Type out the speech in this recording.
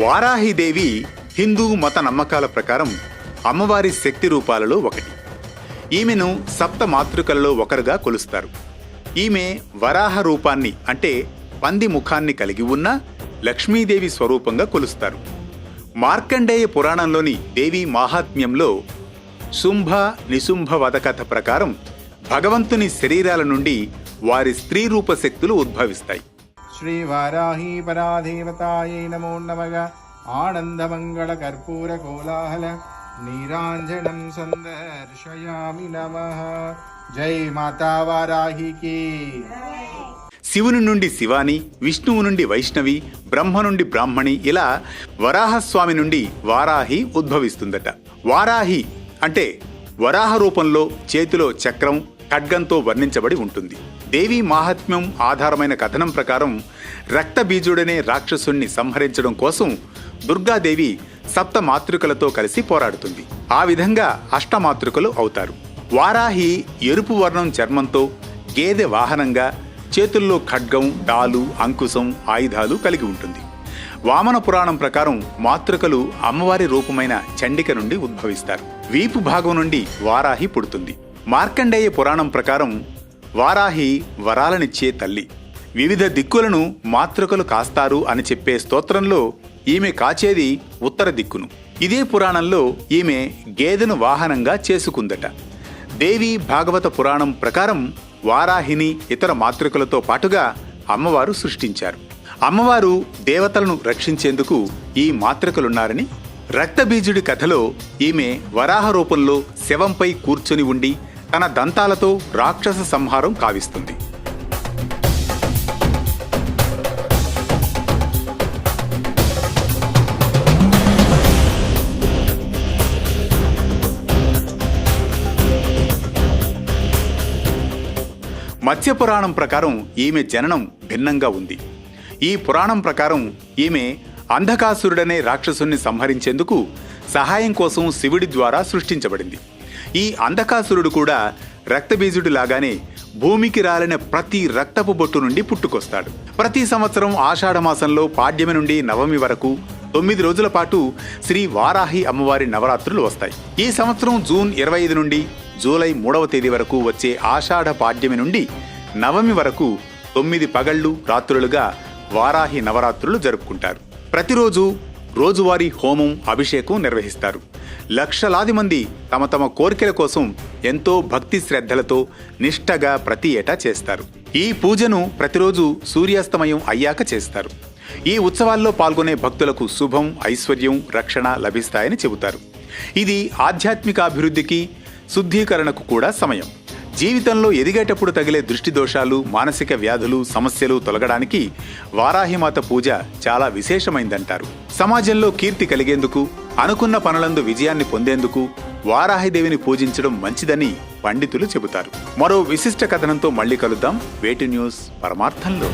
వారాహిదేవి హిందూ మత నమ్మకాల ప్రకారం అమ్మవారి శక్తి రూపాలలో ఒకటి. ఈమెను సప్త మాతృకలలో ఒకరుగా కొలుస్తారు. ఈమె వరాహ రూపాన్ని అంటే పంది ముఖాన్ని కలిగి ఉన్న లక్ష్మీదేవి స్వరూపంగా కొలుస్తారు. మార్కండేయ పురాణంలోని దేవీ మాహాత్మ్యంలో శుంభ నిశుంభ వధకథ ప్రకారం భగవంతుని శరీరాల నుండి వారి స్త్రీ రూప శక్తులు ఉద్భవిస్తాయి. శ్రీ వారాహి పరాదేవతాయై నమో నమః. ఆనందమంగళ కర్పూర కోలాహల నీరాంజనం సందర్శయామి నమః. జై మాతా వారాహికి. శివుని నుండి శివాని, విష్ణువు నుండి వైష్ణవి, బ్రహ్మ నుండి బ్రాహ్మణి, ఇలా వరాహస్వామి నుండి వారాహి ఉద్భవిస్తుందట. వారాహి అంటే వరాహ రూపంలో చేతిలో చక్రం ఖడ్గంతో వర్ణించబడి ఉంటుంది. దేవీ మాహాత్మ్యం ఆధారమైన కథనం ప్రకారం రక్తబీజుడనే రాక్షసుణ్ణి సంహరించడం కోసం దుర్గాదేవి సప్త మాతృకలతో కలిసి పోరాడుతుంది. ఆ విధంగా అష్టమాతృకలు అవుతారు. వారాహి ఎరుపు వర్ణం చర్మంతో, గేదె వాహనంగా, చేతుల్లో ఖడ్గం, డాలు, అంకుశం, ఆయుధాలు కలిగి ఉంటుంది. వామన పురాణం ప్రకారం మాతృకలు అమ్మవారి రూపమైన చండిక నుండి ఉద్భవిస్తారు. వీపు భాగం నుండి వారాహి పుడుతుంది. మార్కండేయ పురాణం ప్రకారం వారాహి వరాలనిచ్చే తల్లి. వివిధ దిక్కులను మాతృకలు కాస్తారు అని చెప్పే స్తోత్రంలో ఈమె కాచేది ఉత్తర దిక్కును. ఇదే పురాణంలో ఈమె గేదెను వాహనంగా చేసుకుందట. దేవి భాగవత పురాణం ప్రకారం వారాహిని ఇతర మాతృకలతో పాటుగా అమ్మవారు సృష్టించారు. అమ్మవారు దేవతలను రక్షించేందుకు ఈ మాతృకలున్నారని, రక్తబీజుడి కథలో ఈమె వరాహ రూపంలో శవంపై కూర్చొని ఉండి తన దంతాలతో రాక్షస సంహారం కావిస్తుంది. మత్స్యపురాణం ప్రకారం ఈమె జననం భిన్నంగా ఉంది. ఈ పురాణం ప్రకారం ఈమె అంధకాసురుడనే రాక్షసుని సంహరించేందుకు సహాయం కోసం శివుడి ద్వారా సృష్టించబడింది. ఈ అంధకాసురుడు కూడా రక్తబీజుడిలాగానే భూమికి రాలిన ప్రతి రక్తపు బొట్టు నుండి పుట్టుకొస్తాడు. ప్రతి సంవత్సరం ఆషాఢమాసంలో పాడ్యమి నుండి నవమి వరకు 9 రోజుల పాటు శ్రీ వారాహి అమ్మవారి నవరాత్రులు వస్తాయి. ఈ సంవత్సరం జూన్ 25 నుండి జూలై 3వ తేదీ వరకు వచ్చే ఆషాఢ పాడ్యమి నుండి నవమి వరకు 9 పగళ్లు రాత్రులుగా వారాహి నవరాత్రులు జరుపుకుంటారు. ప్రతిరోజు రోజువారీ హోమం, అభిషేకం నిర్వహిస్తారు. లక్షలాది మంది తమ తమ కోరికల కోసం ఎంతో భక్తి శ్రద్ధలతో నిష్ఠగా ప్రతి ఏటా చేస్తారు. ఈ పూజను ప్రతిరోజు సూర్యాస్తమయం అయ్యాక చేస్తారు. ఈ ఉత్సవాల్లో పాల్గొనే భక్తులకు శుభం, ఐశ్వర్యం, రక్షణ లభిస్తాయని చెబుతారు. ఇది ఆధ్యాత్మికాభివృద్ధికి, శుద్ధీకరణకు కూడా సమయం. జీవితంలో ఎదిగేటప్పుడు తగిలే దృష్టి దోషాలు, మానసిక వ్యాధులు, సమస్యలు తొలగడానికి వారాహిమాత పూజ చాలా విశేషమైందంటారు. సమాజంలో కీర్తి కలిగేందుకు, అనుకున్న పనులందు విజయాన్ని పొందేందుకు వారాహిదేవిని పూజించడం మంచిదని పండితులు చెబుతారు. మరో విశిష్ట కథనంతో మళ్ళీ కలుద్దాం. వేటి న్యూస్ పరమార్థంలో.